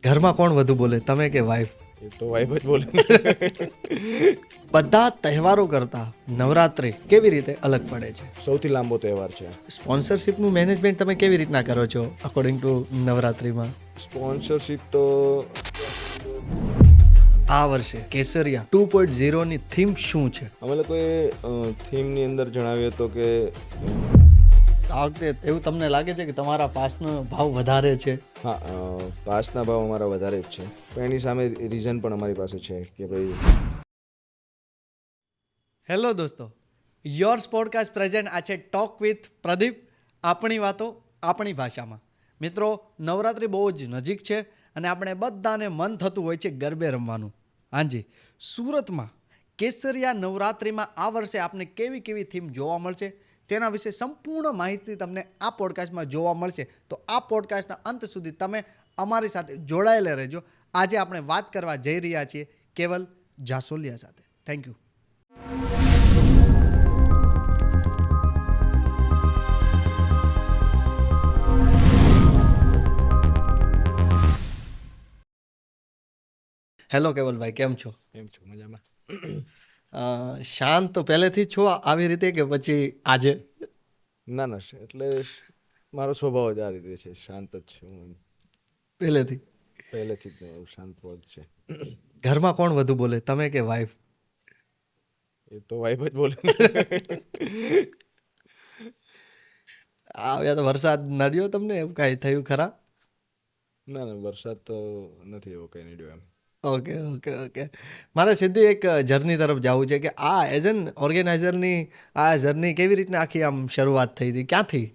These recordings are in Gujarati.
ઘરમાં કોણ વધુ બોલે, તમે કે વાઈફ? એ તો વાઈફ જ બોલે. બધા તહેવારો કરતા નવરાત્રિ કેવી રીતે અલગ પડે છે? સૌથી લાંબો તહેવાર છે. સ્પોન્સરશિપનું મેનેજમેન્ટ તમે કેવી રીતના કરો છો અકોર્ડિંગ ટુ નવરાત્રિમાં? સ્પોન્સરશિપ તો આ વર્ષે કેસરિયા 2.0 ની થીમ શું છે? અમે લોકોએ થીમની અંદર જણાવ્યું હતું કે આ વખતે એવું તમને લાગે છે કે તમારા પાસનો ભાવ વધારે છે? હા, પાસના ભાવ અમારા વધારે જ છે, પણ એની સામે રીઝન પણ અમારી પાસે છે કે ભાઈ. હેલો દોસ્તો, યોર્સ પોડકાસ્ટ પ્રેઝન્ટ આ છે ટોક વિથ પ્રદીપ, આપણી વાતો આપણી ભાષામાં. મિત્રો, નવરાત્રિ બહુ જ નજીક છે અને આપણે બધાને મન થતું હોય છે ગરબે રમવાનું. હાજી, સુરતમાં કેસરિયા નવરાત્રિમાં આ વર્ષે આપને કેવી કેવી થીમ જોવા મળશે તેના વિશે સંપૂર્ણ માહિતી તમને આ પોડકાસ્ટમાં જોવા મળશે. તો આ પોડકાસ્ટના અંત સુધી તમે અમારી સાથે જોડાયેલા રહેજો. આજે આપણે વાત કરવા જઈ રહ્યા છીએ કેવલ જાસોલિયા સાથે. Thank you. હેલો કેવલભાઈ, કેમ છો? એમ છું, મજામાં. શાંત તો પહેલેથી જ છો આવી રીતે કે પછી આજે? ના, એટલે મારો સ્વભાવ જ આ રીતે છે, શાંત જ છે હું. પહેલેથી પહેલેથી જ શાંત જ છે. ઘરમાં કોણ વધુ બોલે, તમે કે વાઈફ? એ તો વાઈફ જ બોલે. આવ્યા તો વરસાદ નડ્યો તમને, એવું કાંઈ થયું ખરા? ના, વરસાદ તો નથી એવો કંઈ નડ્યો એમ. ઓકે. મારે સીધી એક જર્ની તરફ જવું છે કે આ એઝ એન ઓર્ગેનાઇઝરની આ જર્ની કેવી રીતના આખી આમ શરૂઆત થઈ હતી, ક્યાંથી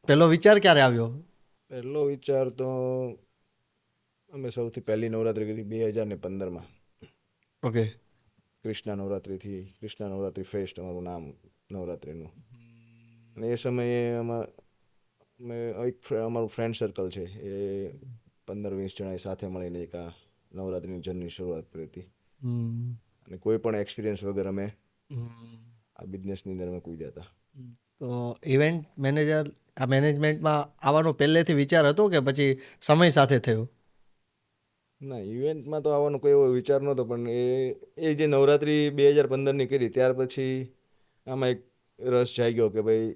પહેલો વિચાર ક્યારે આવ્યો? પહેલો વિચાર તો અમે સૌથી પહેલી નવરાત્રિ કરી 2015માં. ઓકે. કૃષ્ણા નવરાત્રિ ફેસ્ટ અમારું નામ નવરાત્રિનું. અને એ સમયે અમારું ફ્રેન્ડ સર્કલ છે, એ 15-20 જણાએ સાથે મળીને એક આ નવરાત્રિની જર્ની શરૂઆત કરી હતી. અને કોઈ પણ એક્સપિરિયન્સ વગર અમે આ બિઝનેસની અંદર અમે કૂદ્યા હતા. તો ઇવેન્ટ મેનેજર આ મેનેજમેન્ટમાં આવવાનો પહેલેથી વિચાર હતો કે પછી સમય સાથે થયો? ના, ઇવેન્ટમાં તો આવવાનો કોઈ એવો વિચાર નહોતો, પણ એ જે નવરાત્રિ 2015ની કરી ત્યાર પછી આમાં એક રસ જાગ્યો કે ભાઈ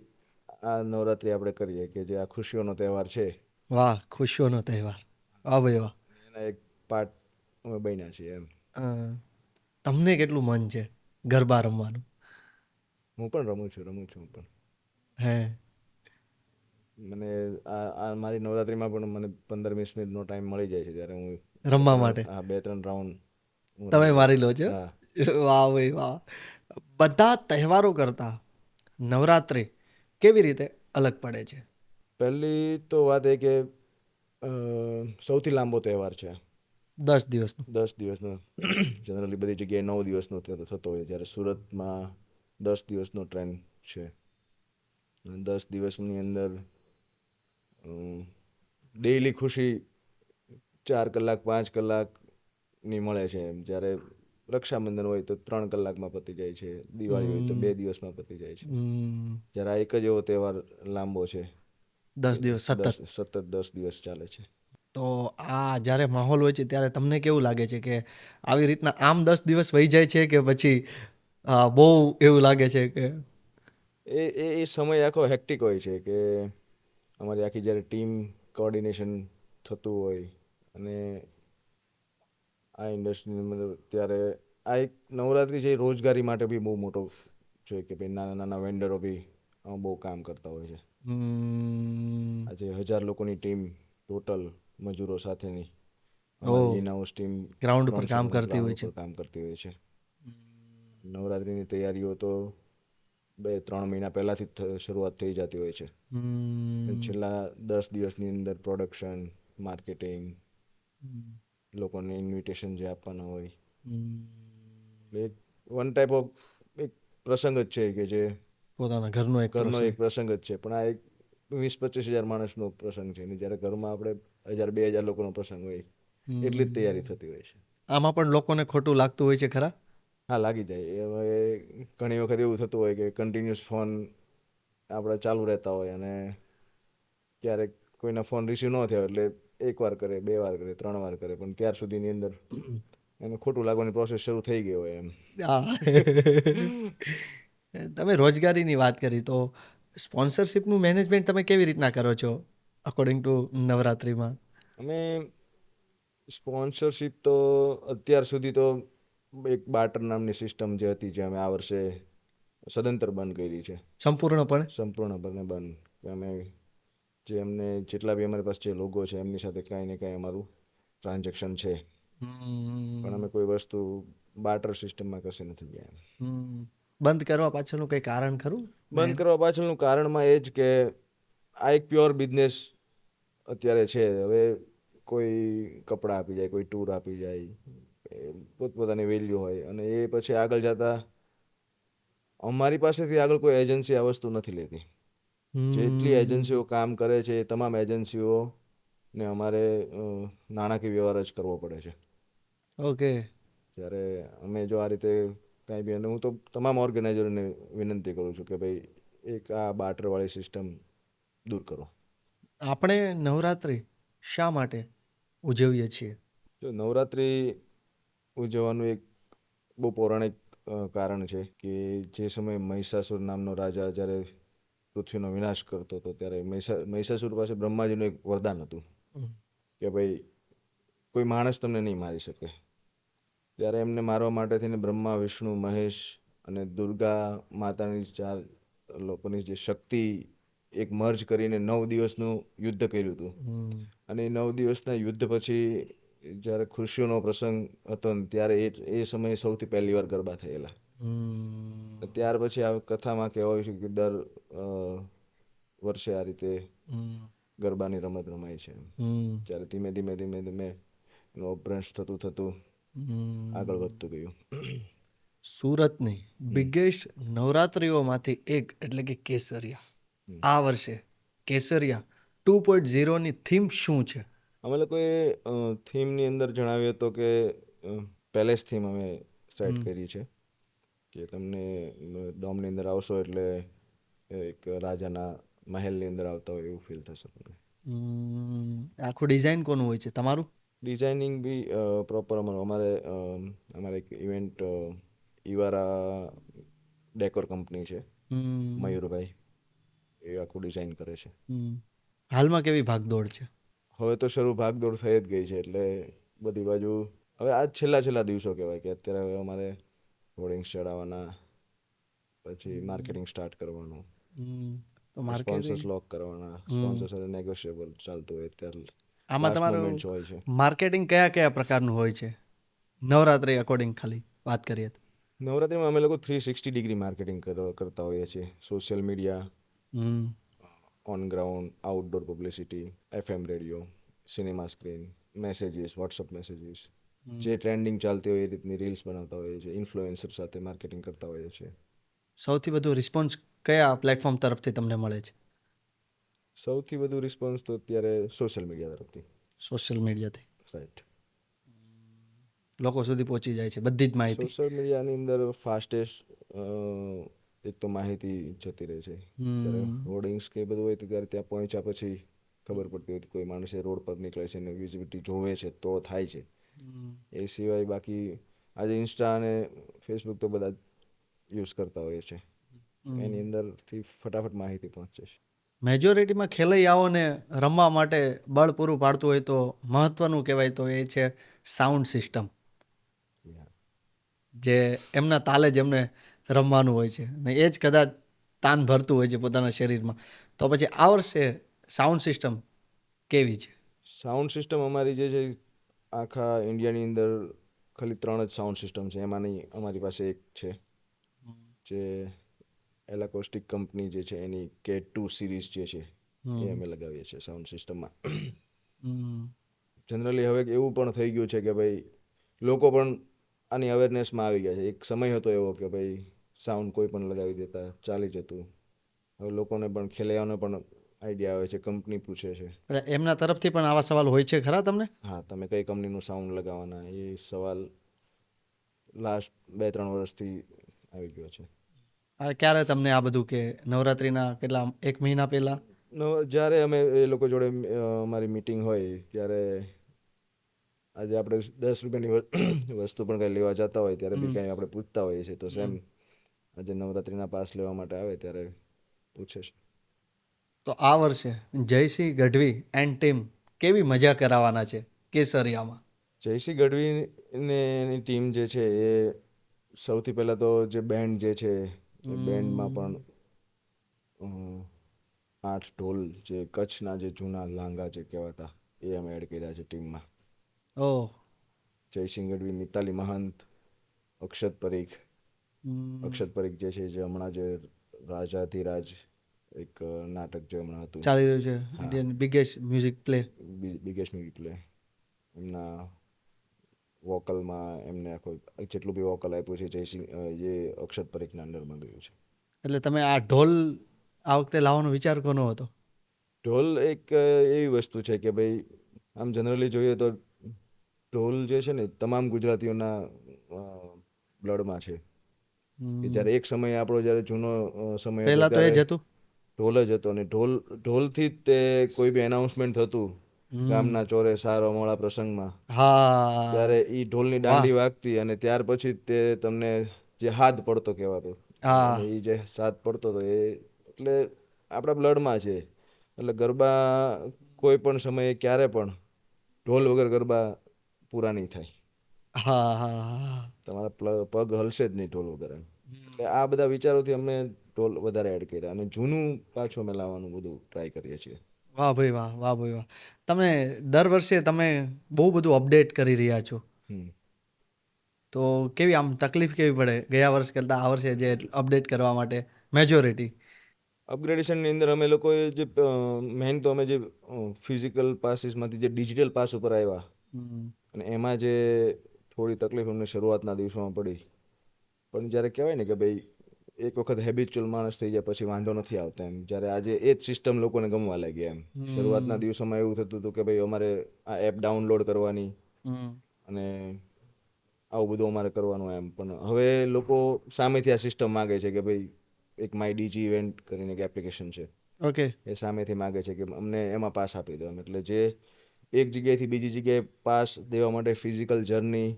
આ નવરાત્રિ આપણે કરીએ, કે જે આ ખુશીઓનો તહેવાર છે. વાહ, ખુશીઓનો તહેવાર. વાહ ભાઈ વાહ. એના એક પાર્ટ અમે બન્યા છીએ એમ. તમને કેટલું મન છે ગરબા રમવાનું? હું પણ રમું છું હું પણ. હે? મને આ મારી નવરાત્રિમાં પણ મને 15-20 મિનિટનો ટાઈમ મળી જાય છે ત્યારે હું રમવા માટે આ 2-3 રાઉન્ડ તમે મારી લો છો? હા. વાહ ભાઈ વાહ. બધા તહેવારો કરતા નવરાત્રિ કેવી રીતે અલગ પડે છે? પહેલી તો વાત એ કે સૌથી લાંબો તહેવાર છે. 10 દિવસનું. 10 દિવસનો. જનરલી બધી જગ્યાએ 9 દિવસનો થતો હોય, જ્યારે સુરતમાં 10 દિવસનો ટ્રેન્ડ છે. 10 દિવસની અંદર ડેઈલી ખુશી 4 કલાક 5 કલાકની મળે છે. જ્યારે રક્ષાબંધન હોય તો 3 કલાકમાં પતી જાય છે, દિવાળી હોય તો 2 દિવસમાં પતી જાય છે. જ્યારે આ એક જ એવો તહેવાર લાંબો છે, 10 દિવસ સતત. સતત 10 દિવસ ચાલે છે. તો આ જ્યારે માહોલ હોય છે ત્યારે તમને કેવું લાગે છે કે આવી રીતના આમ 10 દિવસ વહી જાય છે કે પછી બહુ એવું લાગે છે કે એ સમય આખો હેક્ટિક હોય છે કે અમારી આખી જ્યારે ટીમ કોઓર્ડિનેશન થતું હોય અને આ ઇન્ડસ્ટ્રીની મતલબ ત્યારે આ એક નવરાત્રિ છે રોજગારી માટે બી બહુ મોટો છે કે ભાઈ નાના વેન્ડરો બી બહુ કામ કરતા હોય છે. આજે 1000 લોકોની ટીમ ટોટલ મજૂરો સાથેની અમારી ઇન હાઉસ ટીમ ગ્રાઉન્ડ પર કામ 300 કરતી હોય ગ્રાઉન્ડ છે. પર કામ કરતી હોય છે. નવરાત્રિની તૈયારીઓ તો 2-3 મહિના પહેલાંથી શરૂઆત થઈ જતી હોય છે. છેલ્લા 10 દિવસની અંદર પ્રોડક્શન, માર્કેટિંગ, લોકોને ઇન્વિટેશન જે આપવાના હોય, એક વન ટાઈપ ઓફ એક પ્રસંગ જ છે કે જે પોતાના ઘરનો એક પ્રસંગ જ છે. પણ આ એક 20-25 હજાર માણસનો પ્રસંગ છે, અને જ્યારે ઘરમાં આપણે 1000-2000 લોકોનો પ્રસંગ હોય એટલી જ તૈયારી થતી હોય છે. આમાં પણ લોકોને ખોટું લાગતું હોય છે ખરા? હા, લાગી જાય. હવે ઘણી વખત એવું થતું હોય કે કન્ટિન્યુઅસ ફોન આપણા ચાલુ રહેતા હોય અને ક્યારેક કોઈના ફોન રિસીવ ન થયો એટલે એક વાર કરે, 2 વાર કરે, 3 વાર કરે, પણ ત્યાર સુધીની અંદર એને ખોટું લાગવાની પ્રોસેસ શરૂ થઈ ગઈ હોય એમ. હા. તમે રોજગારીની વાત કરી તો સ્પોન્સરશિપનું મેનેજમેન્ટ તમે કેવી રીતના કરો છો અકોર્ડિંગ ટુ નવરાત્રિમાં? અમે સ્પોન્સરશિપ તો અત્યાર સુધી તો એક બાર્ટર નામની સિસ્ટમ જે હતી, જે અમે આ વર્ષે સદંતર બંધ કરી છે, સંપૂર્ણપણે? સંપૂર્ણપણે બંધ. કે અમે જે અમને જેટલા બી અમારી પાસે જે લોગો છે એમની સાથે કાંઈ ને કાંઈ અમારું ટ્રાન્ઝેક્શન છે, પણ અમે કોઈ વસ્તુ બાર્ટર સિસ્ટમમાં કશે નથી ગયા. બંધ કરવા પાછળનું કંઈ કારણ ખરું? બંધ કરવા પાછળનું કારણમાં એ જ કે આ એક પ્યોર બિઝનેસ અત્યારે છે. હવે કોઈ કપડાં આપી જાય, કોઈ ટૂર આપી જાય, પોતપોતાની વેલ્યુ હોય, અને એ પછી આગળ જતા અમારી પાસેથી આગળ કોઈ એજન્સી આ વસ્તુ નથી લેતી. જેટલી એજન્સીઓ કામ કરે છે એ તમામ એજન્સીઓને અમારે નાણાકીય વ્યવહાર જ કરવો પડે છે. ઓકે. ત્યારે અમે જો આ રીતે કાંઈ બી, અને હું તો તમામ ઓર્ગેનાઇઝરોને વિનંતી કરું છું કે ભાઈ એક આ બાર્ટરવાળી સિસ્ટમ દૂર કરો. આપણે નવરાત્રિ શા માટે ઉજવીએ છીએ? જો નવરાત્રિ ઉજવવાનું એક બહુ પૌરાણિક કારણ છે કે જે સમયે મહિષાસુર નામનો રાજા જ્યારે પૃથ્વીનો વિનાશ કરતો હતો, ત્યારે મહિષાસુર પાસે બ્રહ્માજીનું એક વરદાન હતું કે ભાઈ કોઈ માણસ તમને નહીં મારી શકે. ત્યારે એમને મારવા માટે થઈને બ્રહ્મા, વિષ્ણુ, મહેશ અને દુર્ગા માતાની 4 લોકોની જે શક્તિ એક મર્જ કરીને 9 દિવસનું યુદ્ધ કર્યું હતું. અને એ 9 દિવસના યુદ્ધ પછી જ્યારે ખુશીઓનો પ્રસંગ હતો ને, ત્યારે એ સમયે સૌથી પહેલી વાર ગરબા થયેલા. ત્યાર પછી આ કથામાં કહેવાય છે કે દર વર્ષે આ રીતે ગરબાની રમત રમાય છે. જ્યારે ધીમે ધીમે ધીમે ધીમે એનું અપભ્રંશ થતું થતું આગળ વધતું ગયું. સુરતની બિગેસ્ટ નવરાત્રિઓમાંથી એક એટલે કે કેસરિયા. આ વર્ષે કેસરિયા 2.0ની થીમ શું છે? અમે લોકોએ થીમની અંદર જણાવ્યું હતું કે પેલેસ થીમ અમે સેટ કરી છે કે તમને ડોમની અંદર આવશો એટલે એક રાજાના મહેલની અંદર આવતા હોય એવું ફીલ થશે તમને. આખું ડિઝાઇન કોનું હોય છે, તમારું? ડિઝાઇનિંગ બી પ્રોપર અમારે એક ઇવેન્ટ ઈવારા ડેકોર કંપની છે, મયુરભાઈ, એ આખું ડિઝાઇન કરે છે. હાલમાં કેવી ભાગદોડ છે? હવે તો શરૂ ભાગદોડ થઈ જ ગઈ છે, એટલે બધી બાજુ હવે આ છેલ્લા દિવસો કહેવાય કે અત્યારે હવે અમારે હોર્ડિંગ્સ ચડાવવાના, પછી માર્કેટિંગ સ્ટાર્ટ કરવાનું, તો સ્પોન્સર્સ લોક કરવાના, સ્પોન્સર્સ સાથે નેગોશિયેબલ ચાલતું હોય ત્યારે આમાં લાસ્ટ તમારું મોમેન્ટ્સ હોય છે. માર્કેટિંગ કયા કયા પ્રકારનું હોય છે નવરાત્રિ અકોર્ડિંગ ખાલી વાત કરીએ તો? નવરાત્રિમાં અમે લોકો 360 ડિગ્રી માર્કેટિંગ કરતા હોઈએ છીએ. Social media, on ground, outdoor publicity, FM radio, cinema screen, messages, WhatsApp messages, જે ટ્રેન્ડિંગ ચાલતી હોય એ રીતની રીલ્સ બનાવતા હોઈએ છીએ, ઇન્ફ્લુએન્સર સાથે માર્કેટિંગ કરતા હોઈએ છીએ. સૌથી વધુ રિસ્પોન્સ કયા પ્લેટફોર્મ તરફથી તમને મળે છે? સૌથી વધુ રિસ્પોન્સ તો અત્યારે સોશિયલ મીડિયા તરફથી. સોશિયલ મીડિયાથી રાઈટ. લોકો સુધી પહોંચી જાય છે બધી જ માહિતી. સોશિયલ મીડિયાની અંદર ફાસ્ટેસ્ટ એક તો માહિતી જતી રહે છે. જ્યારે હોર્ડિંગ્સ કે બધું હોય તો ત્યારે ત્યાં પહોંચ્યા પછી ખબર પડતી હોય કોઈ માણસે રોડ પર નીકળે છે અને વિઝિબિલિટી જોવે છે તો થાય છે. એ સિવાય બાકી આજે ઇન્સ્ટા અને ફેસબુક તો બધા યુઝ કરતા હોઈએ છે, એની અંદરથી ફટાફટ માહિતી પહોંચે છે. મેજોરિટીમાં ખેલૈયાઓને રમવા માટે બળ પૂરું પાડતું હોય તો મહત્વનું કહેવાય તો એ છે સાઉન્ડ સિસ્ટમ, જે એમના તાલે જ એમને રમવાનું હોય છે ને એ જ કદાચ તાન ભરતું હોય છે પોતાના શરીરમાં. તો પછી આ વર્ષે સાઉન્ડ સિસ્ટમ કેવી છે? સાઉન્ડ સિસ્ટમ અમારી જે છે આખા ઇન્ડિયાની અંદર ખાલી 3 જ સાઉન્ડ સિસ્ટમ છે. એમાંની અમારી પાસે એક છે જે એલાકોસ્ટિક કંપની જે છે એની K2 સિરીઝ જે છે એ અમે લગાવીએ છીએ સાઉન્ડ સિસ્ટમમાં. જનરલી હવે એવું પણ થઈ ગયું છે કે ભાઈ લોકો પણ આની અવેરનેસમાં આવી ગયા છે. એક સમય હતો એવો કે ભાઈ સાઉન્ડ કોઈ પણ લગાવી દેતા, ચાલી જતું. હવે લોકોને પણ, ખેલૈયાઓને પણ આઈડિયા આવે છે, કંપની પૂછે છે. એટલે એમના તરફથી પણ આવા સવાલ હોય છે ખરા તમને? હા, તમે કઈ કંપનીનું સાઉન્ડ લગાવવાના, એ સવાલ લાસ્ટ 2-3 વર્ષથી આવી ગયો છે. ક્યારે તમને આ બધું કે નવરાત્રિના કેટલા 1 મહિના પહેલા? જ્યારે અમે એ લોકો જોડે અમારી મીટિંગ હોય ત્યારે આજે આપણે 10 રૂપિયાની વસ્તુ પણ કંઈ લેવા જતા હોય ત્યારે બી કંઈ આપણે પૂછતા હોઈએ છીએ. તો સેમ આજે નવરાત્રિના પાસ લેવા માટે આવે ત્યારે પૂછે છે. તો આ વર્ષે જયસિંહ ગઢવી એન્ડ ટીમ કેવી મજા કરાવવાના છે કેસરિયામાં? જયસિંહ ગઢવી ને એની ટીમ જે છે એ સૌથી પહેલાં તો જે બેન્ડ જે છે એ બેન્ડમાં પણ 8 ઢોલ જે કચ્છના જે જૂના લાંગા જે કહેવાતા એ અમે એડ કર્યા છે ટીમમાં. ઓહ. જયસિંહ ગઢવી, મિતાલી મહંત, અક્ષત પરીખ. અક્ષત પરીખ જે છે જે હમણાં જે રાજાધિરાજ એક નાટક જે હમણાં હતું, ચાલી રહ્યું છે હા, Indian biggest music play. Biggest music play, એમના વોકલમાં એમને આખો જેટલું બી વોકલ આપ્યું છે જયસિંહ એ અક્ષત પરીખના અંડરમાં ગયું છે. એટલે તમે આ ઢોલ આ વખતે લાવવાનો વિચાર કોનો હતો? ઢોલ એક એવી વસ્તુ છે કે ભાઈ આમ જનરલી જોઈએ તો ઢોલ જે છે ને તમામ ગુજરાતીઓના બ્લડમાં છે. કે જ્યારે એક સમય આપણો જ્યારે જૂનો સમય હતો પહેલા તો એ ત્યારે જ હતું. ઢોલ જ હતો અને ઢોલથી જ તે કોઈ બી એનાઉન્સમેન્ટ થતું ગામના ચોરે સારો મોળા પ્રસંગમાં, ત્યારે હા. એ ઢોલની વાહ. દાંડી વાગતી અને ત્યાર પછી તે તમને જે હાથ પડતો કહેવાતો અને હા. એ જે સાથ પડતો હતો એ એટલે આપણા બ્લડમાં છે. એટલે ગરબા કોઈ પણ સમયે ક્યારે પણ ઢોલ વગર ગરબા પૂરા નહીં થાય. હા, હા, હા. તમારા પગ હલશે જ નહીં ઢોલ વગર એમ. એટલે આ બધા વિચારોથી અમે ઢોલ વધારે એડ કર્યા અને જૂનું પાછું અમે લાવવાનું બધું ટ્રાય કરીએ છીએ. વાહ ભાઈ વાહ, વાહ ભાઈ વાહ. તમે દર વર્ષે તમે બહુ બધું અપડેટ કરી રહ્યા છો. હમ. તો કેવી આમ તકલીફ કેવી પડે ગયા વર્ષ કરતાં આ વર્ષે જે અપડેટ કરવા માટે મેજોરિટી? અપગ્રેડેશનની અંદર અમે લોકોએ જે મેઇન તો અમે જે ફિઝિકલ પાસીસમાંથી જે ડિજિટલ પાસ ઉપર આવ્યા અને એમાં જે થોડી તકલીફ અમને શરૂઆતના દિવસોમાં પડી. પણ જ્યારે કહેવાય ને કે ભાઈ એક વખત હેબિચ્યુઅલ માણસ થઈ જાય પછી વાંધો નથી આવતો એમ. જ્યારે આજે એ જ સિસ્ટમ લોકોને ગમવા લાગી એમ. શરૂઆતના દિવસોમાં એવું થતું હતું કે ભાઈ અમારે આ એપ ડાઉનલોડ કરવાની અને આવું બધું અમારે કરવાનું એમ. પણ હવે લોકો સામેથી આ સિસ્ટમ માગે છે કે ભાઈ એક માય ડીજી ઇવેન્ટ કરીને એક એપ્લિકેશન છે, ઓકે. એ સામેથી માગે છે કે અમને એમાં પાસ આપી દો એમ. એટલે જે એક જગ્યાએથી બીજી જગ્યાએ પાસ દેવા માટે ફિઝિકલ જર્ની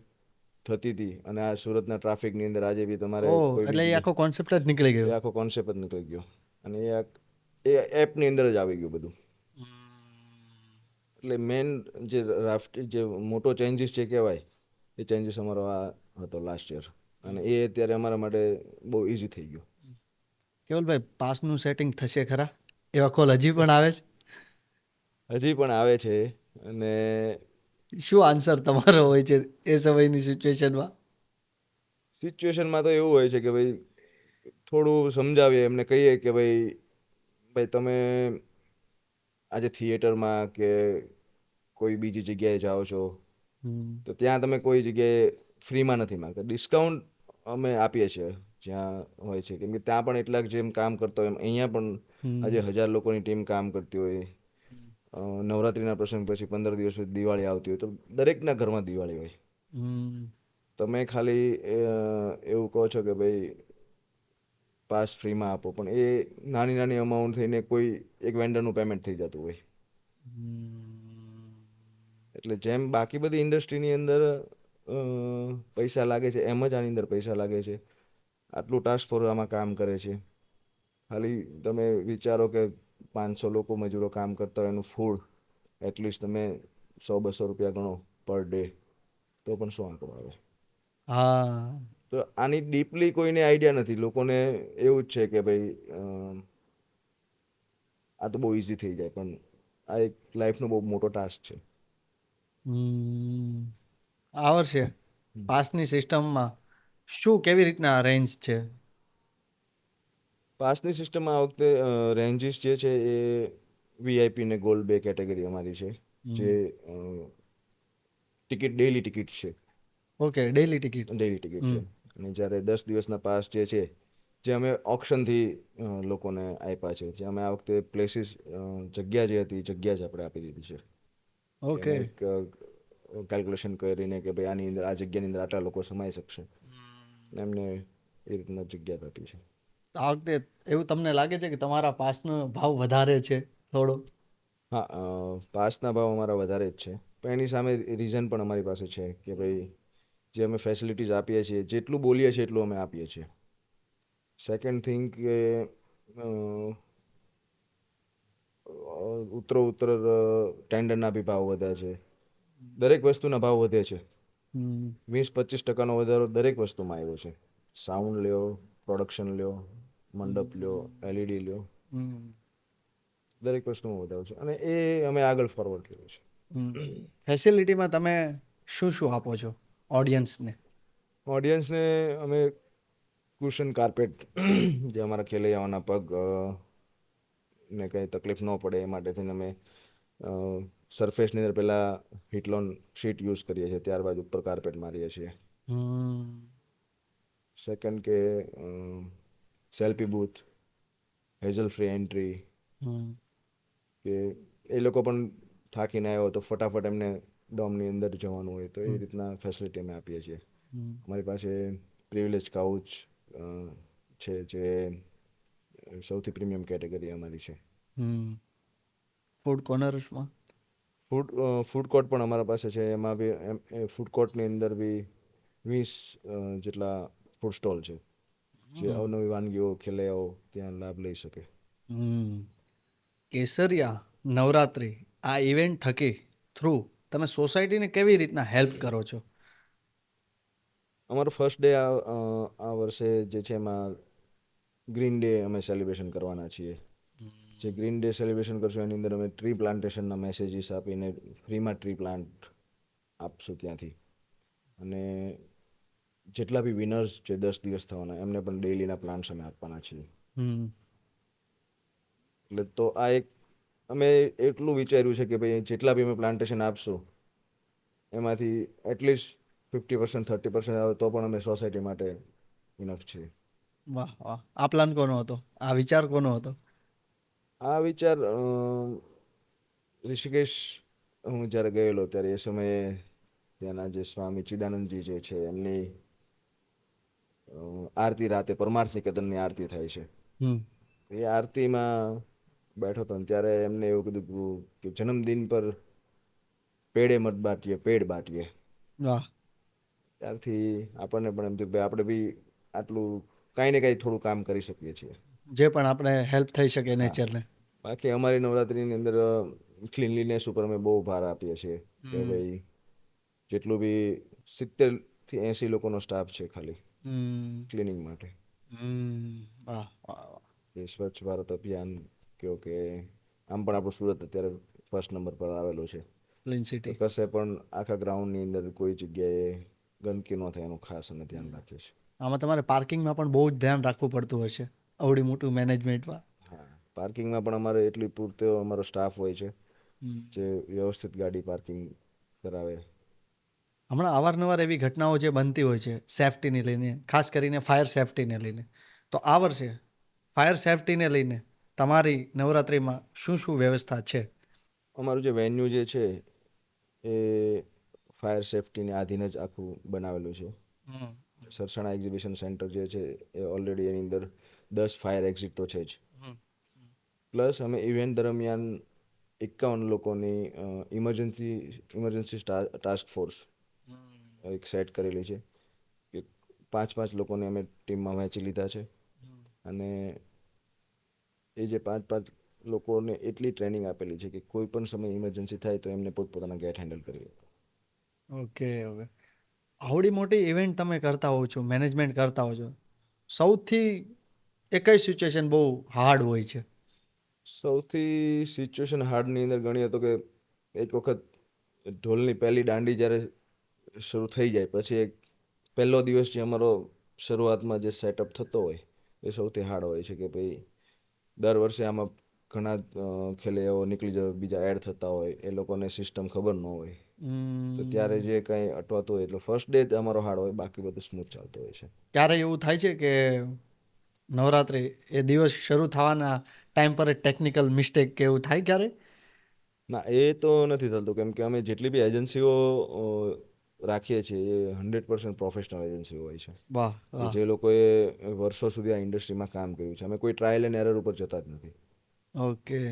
થતી હતી અને આ સુરતના ટ્રાફિકની અંદર આજે બી તમારે ઓહ, કોઈ બી એટલે એ જગ્યાએ આખો કોન્સેપ્ટ જ નીકળી ગયો. એ આખો કોન્સેપ્ટ જ નીકળી ગયો અને એ એપની અંદર જ આવી ગયું બધું. એટલે મેન જે મોટો ચેન્જીસ છે કહેવાય એ ચેન્જીસ અમારો આ હતો લાસ્ટ યર અને એ અત્યારે અમારા માટે બહુ ઇઝી થઈ ગયું. કેવલભાઈ, પાસનું સેટિંગ થશે ખરા? એવા કોલ હજી પણ આવે છે? હજી પણ આવે છે અને શું આન્સર તમારો હોય છે એ સમયની સિચ્યુએશનમાં? સિચ્યુએશનમાં તો એવું હોય છે કે ભાઈ થોડું સમજાવીએ એમને, કહીએ કે ભાઈ તમે આજે થિયેટરમાં કે કોઈ બીજી જગ્યાએ જાઓ છો તો ત્યાં તમે કોઈ જગ્યાએ ફ્રીમાં નથી માગતા. ડિસ્કાઉન્ટ અમે આપીએ છીએ જ્યાં હોય છે, કેમ કે ત્યાં પણ એટલાક જેમ કામ કરતા હોય એમ અહીંયા પણ આજે 1000 લોકોની ટીમ કામ કરતી હોય. નવરાત્રિના પ્રસંગ પછી 15 દિવસ પછી દિવાળી આવતી હોય તો દરેકના ઘરમાં દિવાળી હોય. તમે ખાલી એવું કહો છો કે ભાઈ પાસ ફ્રીમાં આપો, પણ એ નાની નાની અમાઉન્ટ થઈને કોઈ એક વેન્ડરનું પેમેન્ટ થઈ જતું હોય. એટલે જેમ બાકી બધી ઇન્ડસ્ટ્રીની અંદર પૈસા લાગે છે એમ જ આની અંદર પૈસા લાગે છે. આટલું ટાસ્ક ફોર્સ આમાં કામ કરે છે. ખાલી તમે વિચારો કે 500 લોકો મજૂરો કામ કરતા હોય એનું ફૂડ એટલીસ્ટ તમે 100-200 રૂપિયા ગણો પર ડે તો પણ શું આંકડો આવે. હા. તો આની ડીપલી કોઈને આઈડિયા નથી. લોકોને એવું જ છે કે ભાઈ આ તો બહુ ઇઝી થઈ જાય, પણ આ એક લાઈફનો બહુ મોટો ટાસ્ક છે. આ વર્ષે પાસની સિસ્ટમમાં શું કેવી રીતના રેન્જ છે? પાસની સિસ્ટમમાં આ વખતે રેન્જીસ જે છે એ વીઆઈપી ને ગોલ્ડ બે કેટેગરી અમારી છે. જે ટિકિટ ડેઇલી ટિકિટ છે. Okay, daily ticket. Daily ticket છે અને જ્યારે 10 દિવસના પાસ જે છે જે અમે ઓપ્શનથી લોકોને આપ્યા છે. જે અમે આ વખતે પ્લેસીસ જગ્યા જે હતી એ જગ્યા જ આપણે આપી દીધી છે. ઓકે. એમાં એક કેલ્ક્યુલેશન કરીને કે ભાઈ આની અંદર આ જગ્યાની અંદર આટલા લોકો સમાઈ શકશે અને એમને એ રીતના જગ્યા આપી છે. આ વખતે એવું તમને લાગે છે કે તમારા પાસનો ભાવ વધારે છે? થોડો? હા, પાસના ભાવ અમારા વધારે જ છે, પણ એની સામે રીઝન પણ અમારી પાસે છે કે ભાઈ જે અમે ફેસિલિટીઝ આપીએ છીએ જેટલું બોલીએ છીએ એટલું અમે આપીએ છીએ. સેકન્ડ થિંગ કે અ, ઉત્તર ટેન્ડરના બી ભાવ વધ્યા છે. દરેક વસ્તુના ભાવ વધે છે. હમ 20-25% વધારો દરેક વસ્તુમાં આવ્યો છે. સાઉન્ડ લ્યો, પ્રોડક્શન લ્યો, મંડપ લ્યો, LED લ્યો, હમ દરેક વસ્તુમાં વધારો છે અને એ અમે આગળ ફોરવર્ડ કર્યું છે. ફેસિલિટીમાં તમે શું શું આપો છો ઓડિયન્સને? ઓડિયન્સને અમે કુશન કાર્પેટ જે અમારા ખેલૈયાઓના પગ ને કંઈ તકલીફ ન પડે એ માટે થઈને અમે સરફેસની અંદર પહેલાં હિટલોન શીટ યુઝ કરીએ છીએ, ત્યારબાદ ઉપર કાર્પેટ મારીએ છીએ. હમ સેકન્ડ કે selfie booth, hassle free entry, હમ કે એ લોકો પણ થાકીને આવ્યો તો ફટાફટ એમને ડોમની અંદર જવાનું હોય તો એ રીતના ફેસિલિટી અમે આપીએ છીએ. અમારી પાસે પ્રિવિલેજ કાઉચ છે જે સૌથી પ્રીમિયમ કેટેગરી અમારી છે. ફૂડ કોર્નર્સમાં? ફૂડ કોર્ટ પણ અમારા પાસે છે. એમાં બી ફૂડ કોર્ટની અંદર બી 20 જેટલા ફૂડ સ્ટોલ છે જે અવનવી વાનગીઓ ખેલૈયાઓ ત્યાં લાભ લઈ શકે. કેસરિયા નવરાત્રિ આ ઇવેન્ટ થકી થ્રુ તમે સોસાયટીને કેવી રીતના હેલ્પ કરો છો? અમારો ફર્સ્ટ ડે આ વર્ષે જે છે એમાં ગ્રીન ડે અમે સેલિબ્રેશન કરવાના છીએ. જે ગ્રીન ડે સેલિબ્રેશન કરશું એની અંદર અમે ટ્રી પ્લાન્ટેશનના મેસેજીસ આપીને ફ્રીમાં ટ્રી પ્લાન્ટ આપશું ત્યાંથી. અને જેટલા બી વિનર્સ છે 10 દિવસ થવાના એમને પણ ડેઇલીના પ્લાન્ટ્સ અમે આપવાના છીએ. એટલે તો આ એક અમે એટલું વિચાર્યું છે કે ભાઈ જેટલા બી અમે પ્લાન્ટેશન આપશું એમાંથી એટલીસ્ટ 50% 30% આવે તો પણ અમે સોસાયટી માટે ઇનફ છે. વાહ વાહ, આ પ્લાન કોનો હતો? આ વિચાર કોનો હતો? આ વિચાર ઋષિકેશ હું જ્યારે ગયેલો ત્યારે એ સમયે ત્યાંના જે સ્વામી ચિદાનંદજી જે છે એમની આરતી રાતે પરમાર્થ નિકેતનની આરતી થાય છે. એ આરતીમાં બેઠો હતો ને ત્યારે એમને એવું કીધું કે જન્મદિન પર પેડે મત બાટીએ, પેડ બાટીએ. વાહ. ત્યારથી આપણને પણ એમ થયું કે આપણે બી આટલું કાંઈ ને કાંઈ થોડું કામ કરી શકીએ છીએ. જે પણ આપણે હેલ્પ થઈ શકે હા, નેચરને. બાકી અમારી નવરાત્રિની અંદર ક્લીનલીનેસ ઉપર અમે બહુ ભાર આપીએ છીએ કે ભાઈ જેટલું બી 70-80 લોકોનો સ્ટાફ છે ખાલી ક્લિનિંગ માટે. વાહ વાહ વાહ. એ સ્વચ્છ ભારત અભિયાન કહો કે આમ પણ આપણું સુરત અત્યારે ફર્સ્ટ નંબર પર આવેલું છે. ક્લીન તો સિટી. કશે પણ આખા ગ્રાઉન્ડની અંદર કોઈ જગ્યાએ ગંદકી ન થાય એનું ખાસ અમે ધ્યાન રાખીએ છીએ. આમાં તમારે પાર્કિંગમાં પણ બહુ જ ધ્યાન રાખવું પડતું હશે આવડી મોટું મેનેજમેન્ટમાં. હા, પાર્કિંગમાં પણ અમારે એટલી પૂરતો અમારો સ્ટાફ હોય છે જે વ્યવસ્થિત ગાડી પાર્કિંગ કરાવે. હમણાં અવારનવાર એવી ઘટનાઓ જે બનતી હોય છે સેફટીને લઈને, ખાસ કરીને ફાયર સેફટીને લઈને, તો આ વર્ષે ફાયર સેફટીને લઈને તમારી નવરાત્રિમાં શું શું વ્યવસ્થા છે? અમારું જે વેન્યુ જે છે એ ફાયર સેફટીને આધીન જ આખું બનાવેલું છે. સરસાણા એક્ઝિબિશન સેન્ટર જે છે એ ઓલરેડી એની અંદર 10 ફાયર એક્ઝિટ તો છે જ. પ્લસ અમે ઇવેન્ટ દરમિયાન 51 લોકોની ઇમરજન્સી ટાસ્ક ફોર્સ એક સેટ કરેલી છે કે 5-5 લોકોને અમે ટીમમાં વહેંચી લીધા છે. અને એ જે 5-5 લોકોને એટલી ટ્રેનિંગ આપેલી છે કે કોઈ પણ સમય ઇમરજન્સી થાય તો એમને પોતપોતાના ગેટ હેન્ડલ કરી. Okay okay. આવડી મોટી ઇવેન્ટ તમે કરતા હો છો, મેનેજમેન્ટ કરતા હો છો, સૌથી એ કઈ સિચ્યુએશન બહુ હાર્ડ હોય છે? સૌથી સિચ્યુએશન હાર્ડની અંદર ગણીએ તો કે એક વખત ઢોલની પહેલી દાંડી જ્યારે શરૂ થઈ જાય પછી એક પહેલો દિવસ જે અમારો શરૂઆતમાં જે સેટઅપ થતો હોય એ સૌથી હાર્ડ હોય છે કે ભાઈ દર વર્ષે આમાં ઘણા ખેલૈયાઓ નીકળી જાય, બીજા એડ થતા હોય, એ લોકોને સિસ્ટમ ખબર ન હોય તો ત્યારે જે કંઈ અટવાતું હોય એટલે ફર્સ્ટ ડે જ અમારો હાર્ડ હોય, બાકી બધું સ્મૂથ ચાલતું હોય છે. ક્યારે એવું થાય છે કે નવરાત્રિ એ દિવસ શરૂ થવાના ટાઈમ પર ટેકનિકલ મિસ્ટેક કે એવું થાય ક્યારે? ના, એ તો નથી થતું કેમ કે અમે જેટલી બી એજન્સીઓ રાખીએ છીએ એ 100% પ્રોફેશનલ એજન્સીઓ હોય છે વાહ કે વાહ. જે લોકોએ વર્ષો સુધી આ ઇન્ડસ્ટ્રીમાં કામ કર્યું છે. અમે કોઈ ટ્રાયલ એન્ડ એરર ઉપર જતા જ નથી. ઓકે.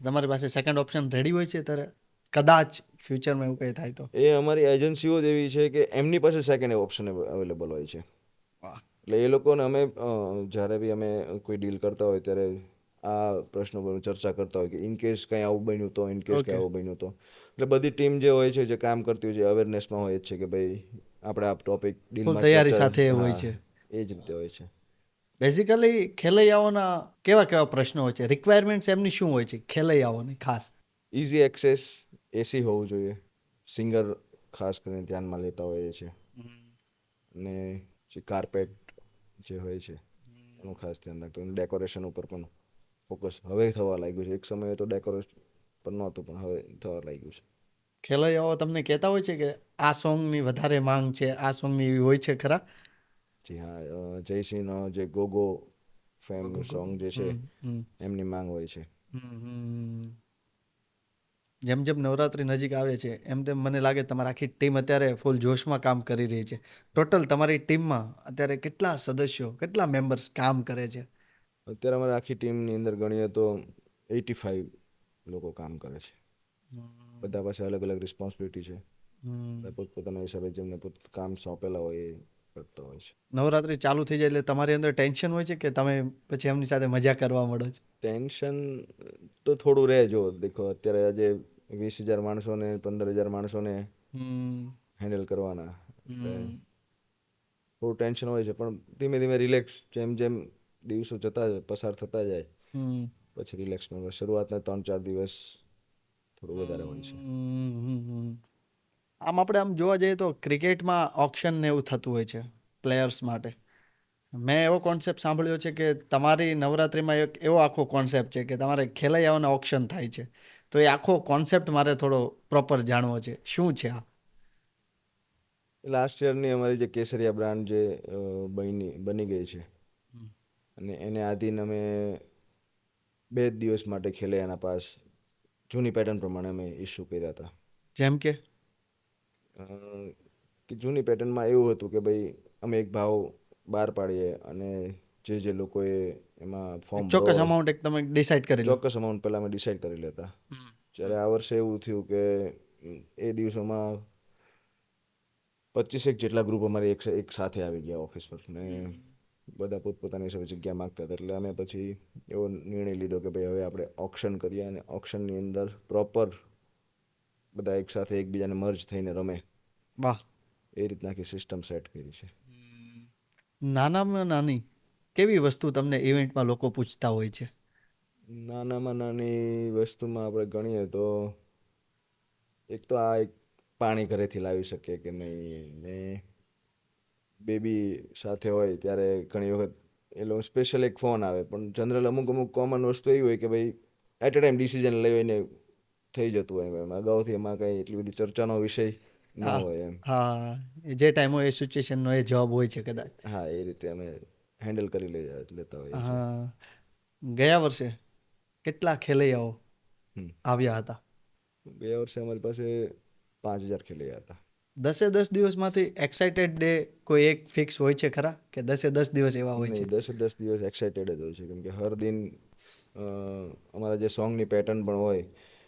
તમારી પાસે સેકન્ડ ઓપ્શન રેડી હોય છે ત્યારે કદાચ ફ્યુચરમાં એવું કંઈ થાય તો? એ અમારી એજન્સીઓ જ એવી છે કે એમની પાસે સેકન્ડ ઓપ્શન અવેલેબલ હોય છે. વાહ. એટલે એ લોકોને અમે જ્યારે બી અમે કોઈ ડીલ કરતા હોય ત્યારે આ પ્રશ્નો પર ચર્ચા કરતા હોય કે ઇન કેસ કંઈ આવું બન્યું તો, ઇન કેસ કંઈ Okay. આવું બન્યું તો. એટલે બધી ટીમ જે હોય છે, જે કામ કરતી હોય છે, અવેરનેસમાં હોય જ છે કે ભાઈ આપણે આ ટોપિક ફૂલ ડીલમાં તૈયારી ચર્ચા, સાથે હોય હા, છે. એ જ રીતે હોય છે. બેઝિકલી ખેલૈયાઓના કેવા કેવા પ્રશ્નો હોય છે, રિક્વાયરમેન્ટ્સ એમની શું હોય છે ખેલૈયાઓની ખાસ? ઇઝી એક્સેસ, એસી હોવું જોઈએ, સિંગર ખાસ કરીને ધ્યાનમાં લેતા હોઈએ છે, અને જે કાર્પેટ જે હોય છે એનું ખાસ ધ્યાન રાખતું, અને ડેકોરેશન ઉપર પણ ફોકસ હવે થવા લાગ્યું છે. એક સમયે તો ડેકોરેશન પણ નહોતું, પણ હવે થવા લાગ્યું છે. ખેલૈયાઓ તમને કહેતા હોય છે કે આ સોંગની વધારે માંગ છે, આ સોંગની એવી હોય છે ખરા? જી હા, જયસિંહનો જે ગોગો ફેમ સોંગ જે છે હમ. એમની માંગ હોય છે. હમ. જેમ જેમ નવરાત્રી નજીક આવે છે એમ તેમ મને લાગે તમારી આખી ટીમ અત્યારે ફૂલ જોશમાં કામ કરી રહી છે. ટોટલ તમારી ટીમમાં અત્યારે કેટલા સદસ્યો, કેટલા મેમ્બર્સ કામ કરે છે? અત્યારે અમારી આખી ટીમની અંદર ગણીએ તો 85 લોકો કામ કરે છે. બધા પાસે અલગ અલગ રિસ્પોન્સિબિલિટી છે. બધા પોતપોતાના હિસાબે જેમને પોત કામ સોંપેલા હોય એ કરતા હોય છે. નવરાત્રી ચાલુ થઈ જાય એટલે તમારી અંદર ટેન્શન હોય છે કે તમે પછી એમની સાથે મજા કરવા મળો છો? ટેન્શન તો થોડું રહે. જો દેખો, અત્યારે આજે 20,000 માણસોને, 15,000 માણસોને હમ. હેન્ડલ કરવાના, એટલે હમ. થોડું ટેન્શન હોય છે, પણ ધીમે ધીમે રિલેક્સ, જેમ જેમ દિવસો પસાર થતા જાય હમ. પછી રિલેક્સમાં હોય. શરૂઆતના 3-4 દિવસ થોડું વધારે હોય છે. હમ. આમ આપણે આમ જોવા જઈએ તો ક્રિકેટમાં ઓક્શન ને એવું થતું હોય છે પ્લેયર્સ માટે. મેં એવો કોન્સેપ્ટ સાંભળ્યો છે કે તમારી નવરાત્રિમાં એક એવો આખો કોન્સેપ્ટ છે કે તમારે ખેલૈયાઓના ઓક્શન થાય છે. તો એ આખો કોન્સેપ્ટ મારે થોડો પ્રોપર જાણવો છે. શું છે આ? લાસ્ટ યરની અમારી જે કેસરિયા બ્રાન્ડ જે બની ગઈ છે, અને એને આધીન અમે 2 જ દિવસ માટે ખેલૈયાના પાસ જૂની પેટર્ન પ્રમાણે અમે ઇસ્યુ કર્યા હતા. જેમ કે અ, કે જૂની પેટર્નમાં એવું હતું કે ભાઈ અમે એક ભાવ બહાર પાડીએ, અને જે જે લોકોએ એમાં ફોર્મ એક ભરવા ચોક્કસ હોય, અમાઉન્ટ એક તમે ડિસાઈડ કરી લો. ચોક્કસ અમાઉન્ટ પહેલાં અમે ડિસાઈડ કરી લેતા. જ્યારે આ વર્ષે એવું થયું કે એ દિવસોમાં 25 જેટલા ગ્રુપ અમારી એક સાથે આવી ગયા ઓફિસ પર, ને બધા પોતપોતાની હિસાબે જગ્યા માગતા હતા. એટલે અમે પછી એવો નિર્ણય લીધો કે ભાઈ હવે આપણે ઓક્શન કરીએ, અને ઓક્શનની અંદર પ્રોપર બધા એક સાથે એકબીજાને મર્જ થઈને રમે, વાહ. એ રીતના આખી સિસ્ટમ સેટ કરી છે. નાનામાં નાની કેવી વસ્તુ તમને ઇવેન્ટમાં લોકો પૂછતા હોય છે? નાનામાં નાની વસ્તુમાં આપણે ગણીએ તો એક તો આ એક પાણી ઘરેથી લાવી શકીએ કે નહીં, ને બેબી સાથે હોય ત્યારે ઘણી વખત એ લોકો સ્પેશિયલ એક ફોન આવે, પણ જનરલ અમુક અમુક કોમન વસ્તુ એવી હોય કે ભાઈ એટ અ ટાઈમ ડિસિઝન લઈને થઈ જતું હોય. એમ અગાઉથી એમાં કંઈ એટલી બધી ચર્ચાનો વિષય ન હા. હોય એમ. હા, એ જે ટાઈમ હોય એ સિચ્યુએશનનો એ જવાબ હોય છે કદાચ. હા, એ રીતે અમે હેન્ડલ કરી લેતા હોઈએ છીએ. હા. ગયા વર્ષે કેટલા ખેલૈયાઓ હમ. આવ્યા હતા? ગયા વર્ષે અમારી પાસે 5,000 ખેલૈયા હતા. 10 દિવસમાંથી એક્સાઇટેડ ડે કોઈ એક ફિક્સ હોય છે ખરા કે 10 દિવસ એવા હોય છે? નહીં, 10 દિવસ એક્સાઇટેડ જ હોય છે, કેમ કે હર દિન અમારા જે સોંગની પેટર્ન પણ હોય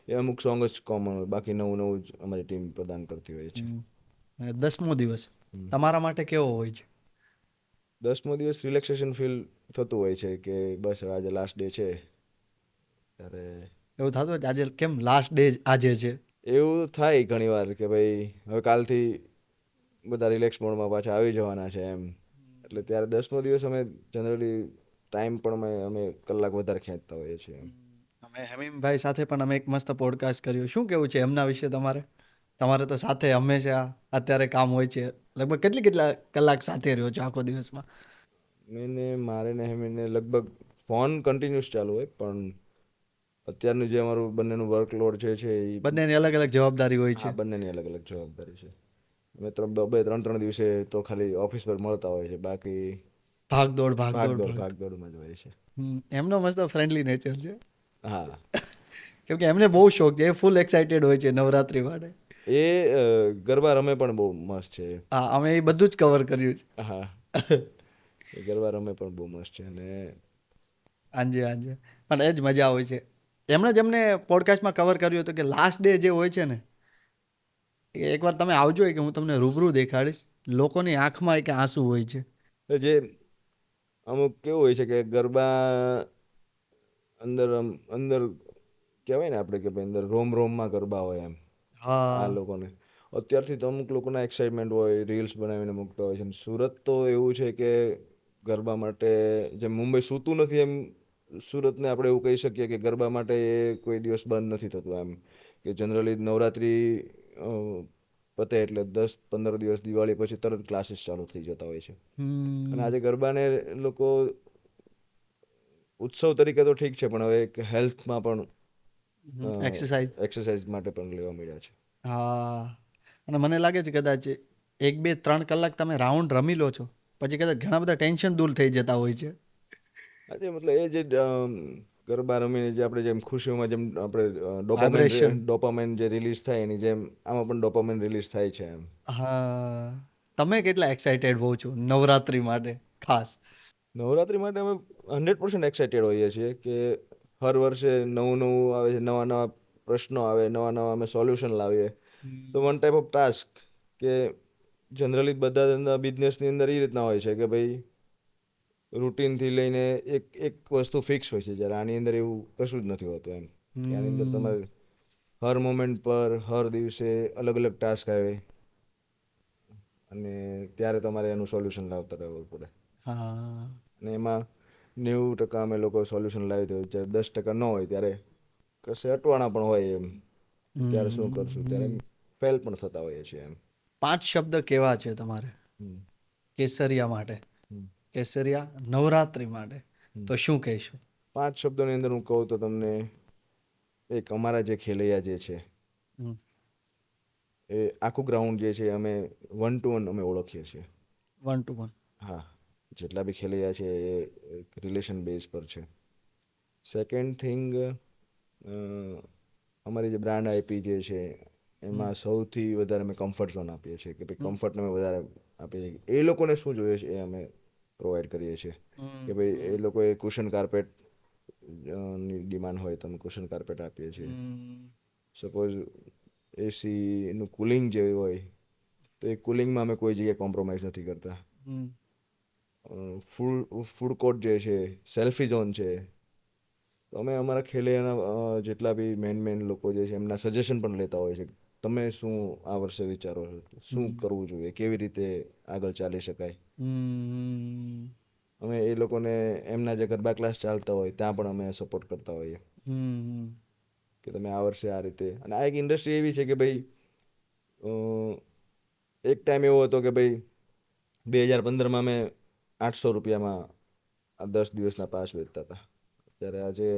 એ અમુક સોંગ જ કોમન હોય, બાકી નવું નવું જ અમારી ટીમ પ્રદાન કરતી હોય છે. અને 10મો દિવસ તમારા માટે કેવો હોય છે? 10મો દિવસ રિલેક્સેશન ફીલ થતું હોય છે કે બસ હવે આજે લાસ્ટ ડે છે. ત્યારે એવું થતું હોય કે આજે કેમ લાસ્ટ ડે આજે છે? એવું થાય ઘણી વાર કે ભાઈ હવે કાલથી બધા રિલેક્સ મોડમાં પાછા આવી જવાના છે એમ. એટલે ત્યારે 10મો દિવસ અમે જનરલી ટાઈમ પણ અમે કલાક વધારે ખેંચતા હોઈએ છીએ એમ. અમે હેમીમભાઈ સાથે પણ અમે એક મસ્ત પોડકાસ્ટ કર્યું. શું કેવું છે એમના વિશે તમારે? તમારે તો સાથે હંમેશા અત્યારે કામ હોય છે. લગભગ કેટલા કલાક સાથે રહ્યો છો આખો દિવસમાં? મારે ને હેમીને લગભગ ફોન કન્ટિન્યુઅસ ચાલુ હોય, પણ અત્યારનું જે અમારું બંનેનું વર્કલોડ છે એ, બંનેની અલગ અલગ જવાબદારી હોય છે. હા, બંનેની અલગ અલગ જવાબદારી છે. અમે 3-3 દિવસે તો ખાલી ઓફિસ પર મળતા હોય છે, બાકી ભાગદોડ ભાગદોડમાં જ હોય છે. એમનો મસ્ત ફ્રેન્ડલી નેચર છે. હા, કેમ કે એમને બહુ શોખ છે, એ ફૂલ એક્સાઇટેડ હોય છે નવરાત્રી માટે. એ ગરબા રમે પણ બહુ મસ્ત છે. હા, અમે એ બધું જ કવર કર્યું છે. હા, એ ગરબા રમે પણ બહુ મસ્ત છે. અને હાંજે પણ એ જ મજા હોય છે. એમણે જ એમને પોડકાસ્ટમાં કવર કર્યું હતું કે લાસ્ટ ડે જે હોય છે ને એ એકવાર તમે આવજો કે હું તમને રૂબરૂ દેખાડીશ. લોકોની આંખમાં કે આંસુ હોય છે. એટલે જે અમુક કેવું હોય છે કે ગરબા અંદર અંદર કહેવાય ને આપણે કે ભાઈ અંદર રોમ રોમમાં ગરબા હોય એમ આ હા. લોકોને અત્યારથી તો અમુક લોકોના એક્સાઇટમેન્ટ હોય રીલ્સ બનાવીને મૂકતા હોય છે અને સુરત તો એવું છે કે ગરબા માટે જેમ મુંબઈ સૂતું નથી એમ સુરતને આપણે એવું કહી શકીએ કે ગરબા માટે એ કોઈ દિવસ બંધ નથી થતું એમ કે જનરલી નવરાત્રિ અ, પતે એટલે 10-15 દિવસ દિવાળી પછી તરત ક્લાસીસ ચાલુ થઈ જતા હોય છે અને આજે ગરબાને લોકો ઉત્સવ તરીકે તો ઠીક છે પણ હવે એક હેલ્થમાં પણ એક્સરસાઇઝ. એક્સરસાઇઝ માટે પણ લેવા મળ્યા છે. હા. અને મને લાગે છે કદાચ 1-2-3 કલાક તમે રાઉન્ડ રમી લો છો પછી કદાચ ઘણા બધા ટેન્શન દૂર થઈ જતા હોય છે. આજે મતલબ એ જે ગરબા રમીને જે આપણે જેમ ખુશીઓમાં જેમ આપણે વાઇબ્રેશન. ડોપામાઇન જે રિલીઝ થાય એની જેમ આમાં પણ ડોપામાઇન રિલીઝ થાય છે એમ. હા. તમે કેટલા એક્સાઇટેડ હોવ છો નવરાત્રી માટે ખાસ? નવરાત્રી માટે અમે 100% એક્સાઇટેડ હોઈએ છીએ કે હર વર્ષે નવું નવું આવે છે નવા નવા પ્રશ્નો આવે નવા નવા અમે સોલ્યુશન લાવીએ તો વન ટાઈપ ઓફ ટાસ્ક કે જનરલી બધા બિઝનેસની અંદર એ રીતના હોય છે કે ભાઈ રૂટીનથી લઈને એક વસ્તુ ફિક્સ હોય છે જ્યારે આની અંદર એવું કશું જ નથી હોતું એમ કે આની અંદર હમ. તમારે હર મોમેન્ટ પર હર દિવસે અલગ અલગ ટાસ્ક આવે અને ત્યારે તમારે એનું સોલ્યુશન લાવતા રહેવું પડે હા. અને એમાં 90% અમે લોકો સોલ્યુશન લાવી દઈએ જ્યારે 10% ન હોય ત્યારે કશે અટવાણા પણ હોય એમ ત્યારે શું કરશું ત્યારે હમ. ફેલ પણ થતા હોઈએ છીએ એમ. 5 શબ્દ કેવા છે તમારે હમ. કેસરિયા માટે, હમ. કેસરિયા નવરાત્રી માટે, હમ. તો શું કહીશું? 5 શબ્દોની અંદર હું કહું તો તમને એક અમારા જે ખેલૈયા જે છે હમ. એ આખું ગ્રાઉન્ડ જે છે અમે 1-to-1 અમે ઓળખીએ છીએ. 1-to-1. હા જેટલા બી ખેલૈયા છે એ રિલેશન બેઝ પર છે. સેકન્ડ થિંગ અમારી જે બ્રાન્ડ આઈપી જે છે એમાં સૌથી વધારે અમે કમ્ફર્ટ ઝોન આપીએ છીએ કે ભાઈ કમ્ફર્ટને અમે વધારે આપીએ છીએ એ લોકોને શું જોઈએ છે એ અમે પ્રોવાઈડ કરીએ છીએ કે ભાઈ એ લોકોએ કુશન કાર્પેટ ની ડિમાન્ડ હોય તો અમે કુશન કાર્પેટ આપીએ છીએ. સપોઝ એસીનું કુલિંગ જે હોય તો એ કુલિંગમાં અમે કોઈ જગ્યાએ કોમ્પ્રોમાઇઝ નથી કરતા. ફૂડ કોર્ટ જે છે સેલ્ફી ઝોન છે તો અમે અમારા ખેલૈયાના જેટલા બી મેન લોકો જે છે એમના સજેશન પણ લેતા હોય છે તમે શું આ વર્ષે વિચારો છો શું કરવું જોઈએ કેવી રીતે આગળ ચાલી શકાય. અમે એ લોકોને એમના જે ગરબા ક્લાસ ચાલતા હોય ત્યાં પણ અમે સપોર્ટ કરતા હોઈએ કે તમે આ વર્ષે આ રીતે અને આ એક ઇન્ડસ્ટ્રી એવી છે કે ભાઈ એક ટાઈમ એવો હતો કે ભાઈ 2015માં અમે 800 રૂપિયામાં આ 10 દિવસના પાસ વેચતા હતા ત્યારે આજે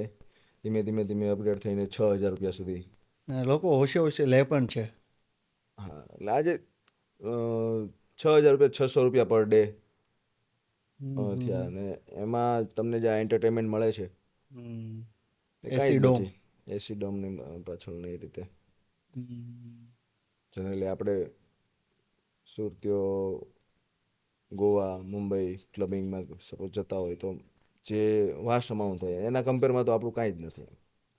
ધીમે ધીમે ધીમે અપગ્રેડ થઈને 6000 રૂપિયા સુધી. લોકો હોશે હોશે લે પણ છે. હા એટલે આજે 6000 રૂપિયા 600 રૂપિયા પર ડે થયા અને એમાં તમને જે એન્ટરટેનમેન્ટ મળે છે એ કાંઈ એસી જ ડોમ. નથી એસી ડોમની પાછળ એ રીતે જનરલી આપણે સુરતીઓ ગોવા મુંબઈ ક્લબિંગમાં સપોઝ જતા હોય તો જે વાસ્ટ અમાઉન્ટ થાય એના કમ્પેરમાં તો આપણું કાંઈ જ નથી.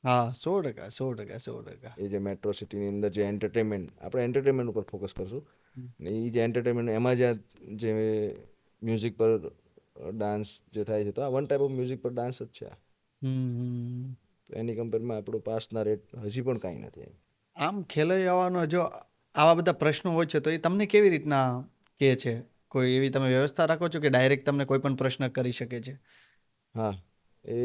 હા 100%. એ જે મેટ્રો સિટીની અંદર જે એન્ટરટેનમેન્ટ આપણે એન્ટરટેનમેન્ટ ઉપર ફોકસ કરશું ને એ જે એન્ટરટેનમેન્ટ એમાં જે મ્યુઝિક પર ડાન્સ જે થાય છે તો આ વન ટાઈપ ઓફ મ્યુઝિક પર ડાન્સ જ છે આ તો એની કમ્પેરમાં આપણો પાસના રેટ હજી પણ કાંઈ નથી. આમ ખેલૈયાવાનો જો આવા બધા પ્રશ્નો હોય છે તો એ તમને કેવી રીતના કહે છે? કોઈ એવી તમે વ્યવસ્થા રાખો છો કે ડાયરેક્ટ તમને કોઈ પણ પ્રશ્ન કરી શકે છે? હા એ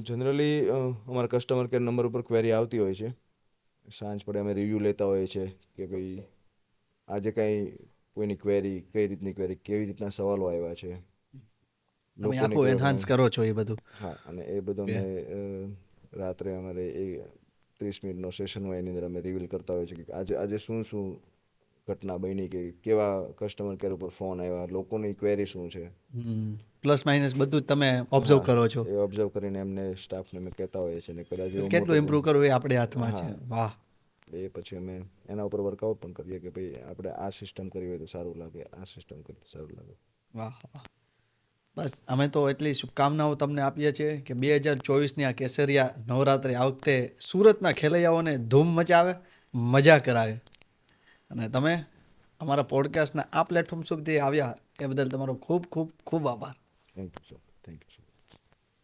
જનરલી અમારા કસ્ટમર કેર નંબર ઉપર ક્વેરી આવતી હોય છે સાંજ પડે અમે રિવ્યૂ લેતા હોઈએ છીએ કે ભાઈ આજે કાંઈ કોઈની ક્વેરી કઈ રીતની ક્વેરી કેવી રીતના સવાલો આવ્યા છે તમે લોકોને આખું કેવા એન્હાન્સ પ્રમાણે કરો છો એ બધું. હા અને એ બધું કે અમે રાત્રે અમારે એ 30 મિનિટનો સેશન હોય એની અંદર અમે રિવીલ કરતા હોઈએ છીએ કે આજે શું શું ઘટના બની કે કેવા કસ્ટમર કેર ઉપર ફોન આવ્યા લોકોની ક્વેરી શું છે. પ્લસ માઇનસ બધું જ તમે ઓબ્ઝર્વ હા કરો છો. એ ઓબ્ઝર્વ કરીને એમને સ્ટાફને અમે કહેતા હોઈએ છીએ ને કદાચ એવો મોટો કેટલું ઇમ્પ્રૂવ કરવું એ આપણે હાથમાં છે. હા વાહ. એ પછી અમે એના ઉપર વર્કઆઉટ પણ કરીએ કે ભાઈ આપણે આ સિસ્ટમ કરી હોય તો સારું લાગે આ સિસ્ટમ કરી તો સારું લાગે. વાહ વાહ. બસ અમે તો એટલી શુભકામનાઓ તમને આપીએ છીએ કે 2024ની આ કેસરિયા નવરાત્રિ આ વખતે સુરતના ખેલૈયાઓને ધૂમ મચાવે, મજા કરાવે. અને તમે અમારા પોડકાસ્ટના આ પ્લેટફોર્મ સુધી આવ્યા એ બદલ તમારો ખૂબ ખૂબ ખૂબ આભાર. Thank you so much. Thank you so much.